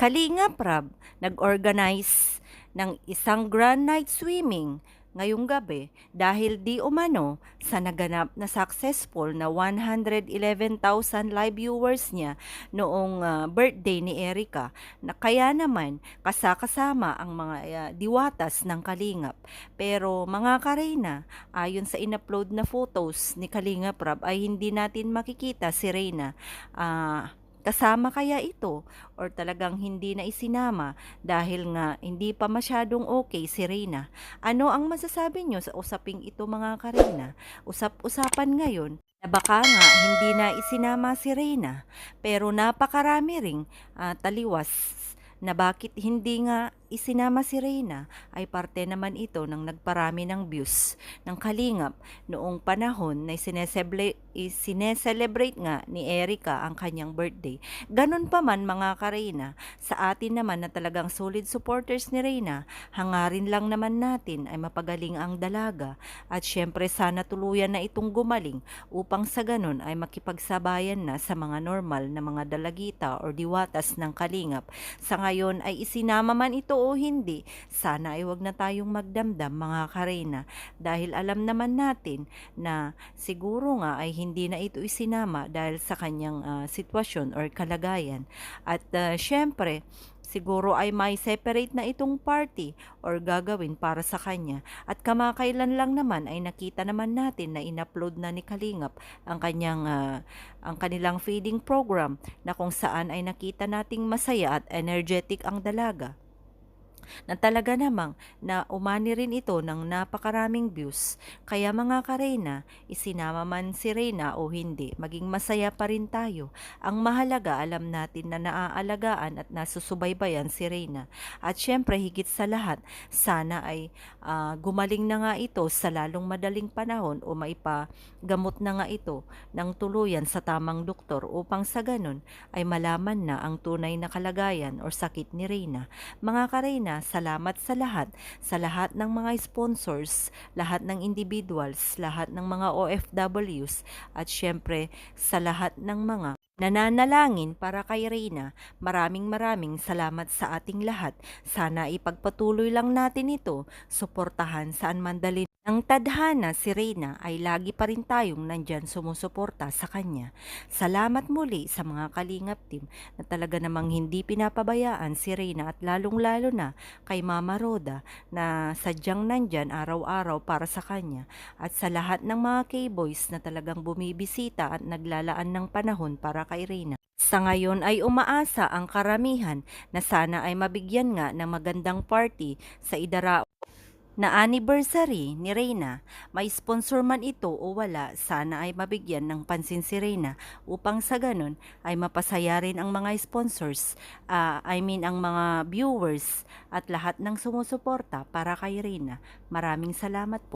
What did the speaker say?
Kalingap Rab nag-organize ng isang grand night swimming ngayong gabi dahil di umano sa naganap na successful na 111,000 live viewers niya noong birthday ni Erica, na kaya naman kasakasama ang mga diwatas ng Kalingap. Pero mga Kareyna, ayon sa inupload na photos ni Kalingap Rab ay hindi natin makikita si Reyna. Kasama kaya ito or talagang hindi na isinama dahil nga hindi pa masyadong okay si Reyna? Ano ang masasabi nyo sa usaping ito, mga Kareyna? Usap-usapan ngayon na baka nga hindi na isinama si Reyna, pero napakarami ring taliwas na bakit hindi nga isinama si Reyna ay parte naman ito ng nagparami ng views ng Kalingap noong panahon na sineselebrate nga ni Erica ang kanyang birthday. Ganun pa man, mga Kareyna, sa atin naman na talagang solid supporters ni Reyna, hangarin lang naman natin ay mapagaling ang dalaga at syempre sana tuluyan na itong gumaling upang sa ganun ay makipagsabayan na sa mga normal na mga dalagita or diwatas ng Kalingap. Sa ngayon ay isinama man ito o hindi, sana ay wag na tayong magdamdam, mga Kareyna, dahil alam naman natin na siguro nga ay hindi na ito isinama dahil sa kanyang sitwasyon or kalagayan. At syempre, siguro ay may separate na itong party or gagawin para sa kanya. At kamakailan lang naman ay nakita naman natin na in-upload na ni Kalingap ang kanilang feeding program na kung saan ay nakita nating masaya at energetic ang dalaga, na talaga namang na umani rin ito ng napakaraming views. Kaya mga Kareyna, isinama man si Reyna o hindi, maging masaya pa rin tayo. Ang mahalaga, alam natin na naaalagaan at nasusubaybayan si Reyna. At syempre, higit sa lahat, sana ay gumaling na nga ito sa lalong madaling panahon o maipagamot na nga ito ng tuluyan sa tamang doktor upang sa ganun ay malaman na ang tunay na kalagayan o sakit ni Reyna. Mga Kareyna, salamat sa lahat ng mga sponsors, lahat ng individuals, lahat ng mga OFWs, at syempre sa lahat ng mga nananalangin para kay Reyna. Maraming salamat sa ating lahat. Sana ipagpatuloy lang natin ito, suportahan saan man dalhin ng tadhana si Reyna ay lagi pa rin tayong nandyan sumusuporta sa kanya. Salamat muli sa mga Kalingap team na talaga namang hindi pinapabayaan si Reyna at lalong-lalo na kay Mama Roda na sadyang nandyan araw-araw para sa kanya, at sa lahat ng mga K-boys na talagang bumibisita at naglalaan ng panahon para kay Reyna. Sa ngayon ay umaasa ang karamihan na sana ay mabigyan nga ng magandang party sa idara na anniversary ni Reyna. May sponsor man ito o wala, sana ay mabigyan ng pansin si Reyna upang sa ganun ay mapasaya rin ang mga sponsors, ang mga viewers at lahat ng sumusuporta para kay Reyna. Maraming salamat po.